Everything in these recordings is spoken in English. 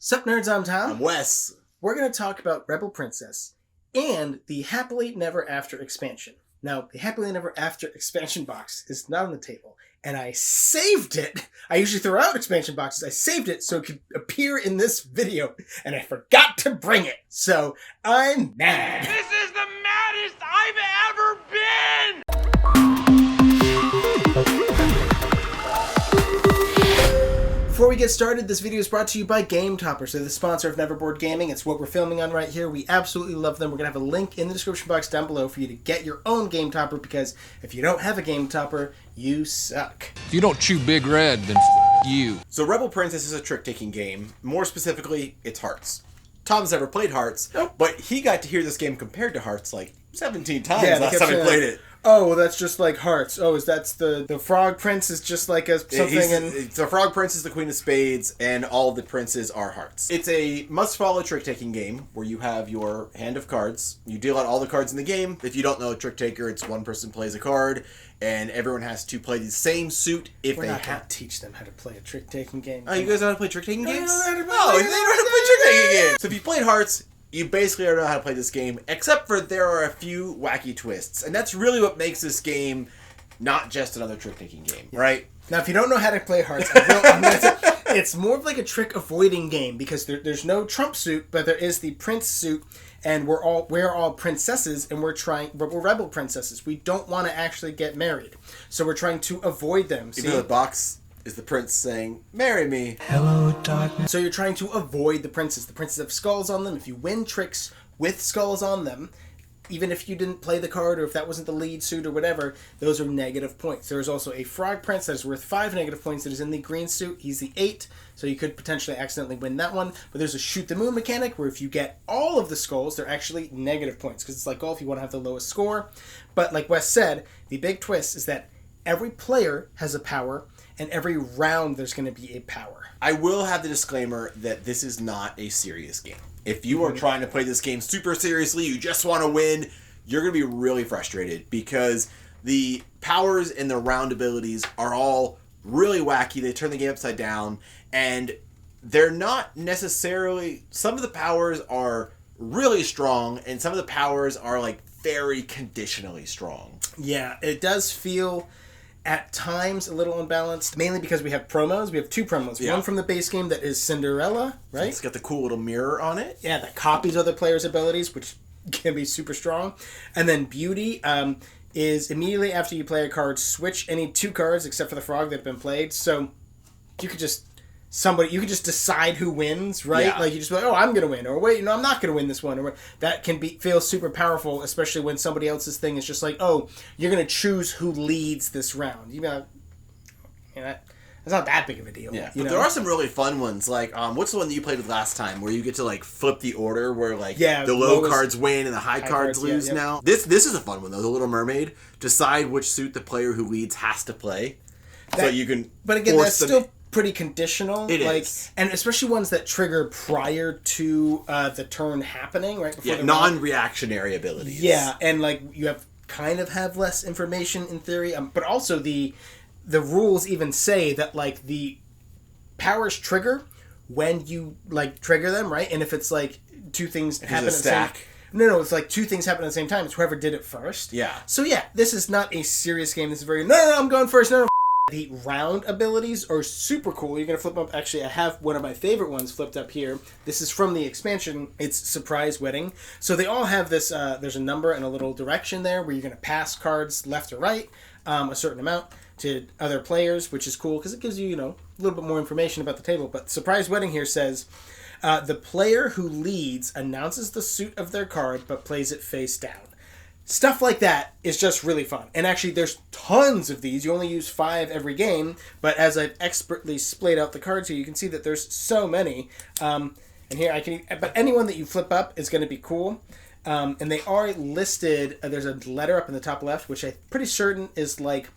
Sup nerds, I'm Tom. I'm Wes. We're going to talk about Rebel Princess and the Happily Never After expansion. Now, the Happily Never After expansion box is not on the table, and I saved it. I usually throw out expansion boxes. I saved it so it could appear in this video, and I forgot to bring it. So, I'm mad. This is the maddest I've ever been! Before we get started, this video is brought to you by Game Topper. So the sponsor of Neverboard Gaming. It's what we're filming on right here. We absolutely love them. We're going to have a link in the description box down below for you to get your own Game Topper, because if you don't have a Game Topper, you suck. If you don't chew Big Red, then you. So Rebel Princess is a trick-taking game. More specifically, it's Hearts. Tom's never played Hearts, but he got to hear this game compared to Hearts like 17 times last time he played it. Oh, well, that's just like Hearts. Oh, that's the Frog Prince is just like a something. The Frog Prince is the Queen of Spades, and all the princes are Hearts. It's a must-follow trick-taking game where you have your hand of cards. You deal out all the cards in the game. If you don't know a trick-taker, it's one person plays a card, and everyone has to play the same suit if We're they not going to teach them how to play a trick-taking game. Oh, you guys know how to play trick-taking games? They don't know They don't know how to play trick-taking games. So if you played Hearts, you basically already know how to play this game, except for there are a few wacky twists. And that's really what makes this game not just another trick-taking game, right? Now, if you don't know how to play Hearts, it's more of like a trick-avoiding game, because there's no Trump suit, but there is the Prince suit, and we're all princesses, and we're Rebel Princesses. We don't want to actually get married, so we're trying to avoid them. Even though the box is the prince saying, "Marry me." Hello, darkness. So you're trying to avoid the princes. The princes have skulls on them. If you win tricks with skulls on them, even if you didn't play the card or if that wasn't the lead suit or whatever, those are negative points. There's also a Frog Prince that is worth 5 negative points that is in the green suit. He's the 8, so you could potentially accidentally win that one. But there's a Shoot the Moon mechanic where if you get all of the skulls, they're actually negative points, because it's like golf, you want to have the lowest score. But like Wes said, the big twist is that every player has a power, and every round there's going to be a power. I will have the disclaimer that this is not a serious game. If you are trying to play this game super seriously, you just want to win, you're going to be really frustrated, because the powers and the round abilities are all really wacky. They turn the game upside down, and they're not necessarily... Some of the powers are really strong, and some of the powers are like very conditionally strong. Yeah, it does feel at times a little unbalanced, mainly because we have promos. We have 2 promos. Yeah. One from the base game that is Cinderella, right? It's got the cool little mirror on it. Yeah, that copies other players' abilities, which can be super strong. And then Beauty is immediately after you play a card, switch any 2 cards except for the frog that have been played. So you could just decide who wins, right? Yeah. Like you just be like, oh, I'm gonna win, or wait, no, I'm not gonna win this one, or that can feel super powerful, especially when somebody else's thing is just like, oh, you're gonna choose who leads this round. You know, that's not that big of a deal. Yeah, but there are some really fun ones. Like, what's the one that you played with last time, where you get to like flip the order, where like the low cards win and the high cards lose? Now this is a fun one though. The Little Mermaid. Decide which suit the player who leads has to play, so you can. But again, that's still pretty conditional. It is. And especially ones that trigger prior to the turn happening, right? Before non-reactionary abilities. Yeah, and like you have less information in theory, but also the rules even say that like the powers trigger when you like trigger them, right? And if it's like 2 things happen at the same time. No, it's like 2 things happen at the same time. It's whoever did it first. Yeah. So yeah, this is not a serious game. This is no, I'm going first. No. The round abilities are super cool. You're going to flip them up. Actually, I have one of my favorite ones flipped up here. This is from the expansion. It's Surprise Wedding. So they all have this, there's a number and a little direction there where you're going to pass cards left or right, a certain amount to other players, which is cool because it gives you, a little bit more information about the table. But Surprise Wedding here says, the player who leads announces the suit of their card but plays it face down. Stuff like that is just really fun. And actually, there's tons of these. You only use 5 every game, but as I've expertly splayed out the cards here, you can see that there's so many. And here but anyone that you flip up is going to be cool. And they are listed. There's a letter up in the top left, which I'm pretty certain is like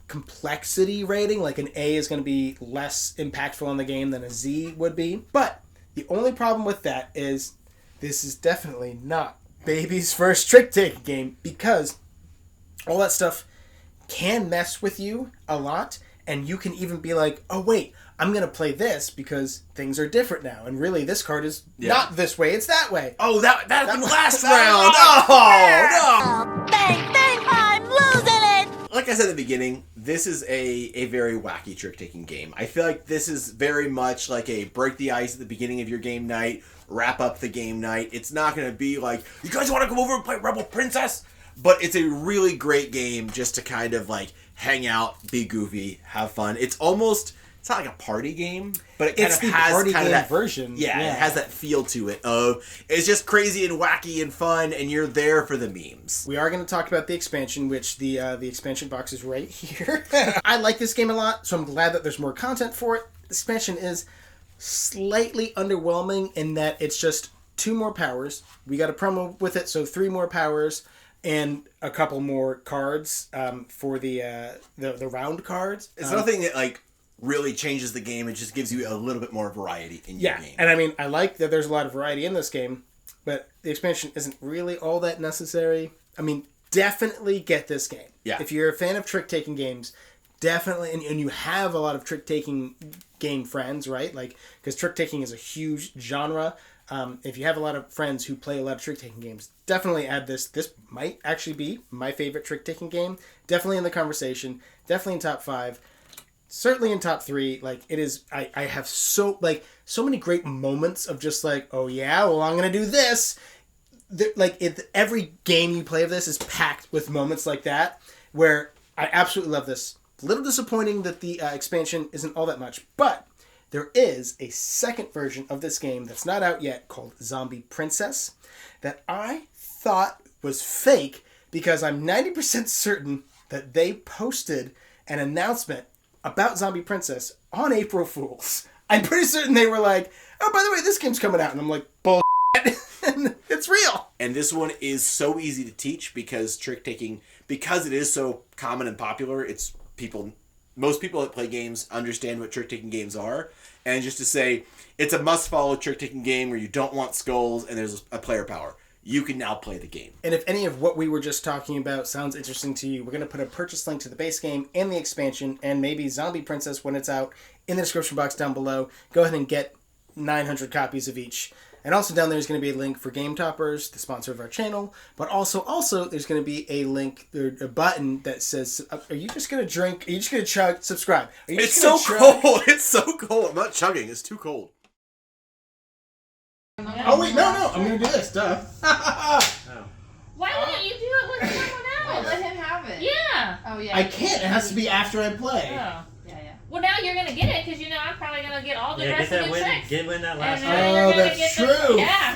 complexity rating. Like an A is going to be less impactful on the game than a Z would be. But the only problem with that is this is definitely not baby's first trick-taking game, because all that stuff can mess with you a lot, and you can even be like, oh wait, I'm going to play this because things are different now. And really, this card is not this way, it's that way. Oh, that's the last round. Oh, bang, bang, I'm losing it! Like I said at the beginning, this is a very wacky trick-taking game. I feel like this is very much like a break the ice at the beginning of your game night, wrap up the game night. It's not going to be like, you guys want to come over and play Rebel Princess? But it's a really great game just to kind of like hang out, be goofy, have fun. It's not like a party game, but it kind of has party kind of game that version. Yeah, it has that feel to it of it's just crazy and wacky and fun, and you're there for the memes. We are going to talk about the expansion, which the expansion box is right here. I like this game a lot, so I'm glad that there's more content for it. The expansion is slightly underwhelming in that it's just 2 more powers. We got a promo with it, so 3 more powers and a couple more cards for the round cards. It's nothing that like really changes the game. It just gives you a little bit more variety in your game. And I mean, I like that there's a lot of variety in this game, but the expansion isn't really all that necessary. I mean, definitely get this game. Yeah. If you're a fan of trick-taking games, definitely, and you have a lot of trick-taking game friends, right? Like, because trick-taking is a huge genre. If you have a lot of friends who play a lot of trick-taking games, definitely add this. This might actually be my favorite trick-taking game. Definitely in the conversation. Definitely in top 5. Certainly in top 3. Like, it is, I have so many great moments of just like, oh yeah, well I'm going to do this. Every game you play of this is packed with moments like that, where I absolutely love this. A little disappointing that the expansion isn't all that much, but there is a second version of this game that's not out yet called Zombie Princess that I thought was fake because I'm 90% certain that they posted an announcement about Zombie Princess on April Fool's. I'm pretty certain they were like, oh, by the way, this game's coming out. And I'm like, bullshit. And it's real. And this one is so easy to teach because trick-taking, because it is so common and popular, most people that play games understand what trick-taking games are. And just to say, it's a must-follow trick-taking game where you don't want skulls and there's a player power. You can now play the game. And if any of what we were just talking about sounds interesting to you, we're going to put a purchase link to the base game and the expansion and maybe Zombie Princess when it's out in the description box down below. Go ahead and get 900 copies of each. And also down there is going to be a link for Game Toppers, the sponsor of our channel. But also there's going to be a link, or a button that says, are you just going to drink? Are you just going to chug? Subscribe. Are you It's so cold. It's so cold. I'm not chugging. It's too cold. Oh, wait, no. I'm going to do this. Duh. Why wouldn't you do it with someone Well, else? let him have it. Yeah. Oh, yeah. I can't. It has to be after I play. Oh. Yeah. Well, now you're gonna get it because you know I'm probably gonna get all the Yeah, rest get of that the win. checks. Get win that last And one. now you're gonna that's get true. Yeah.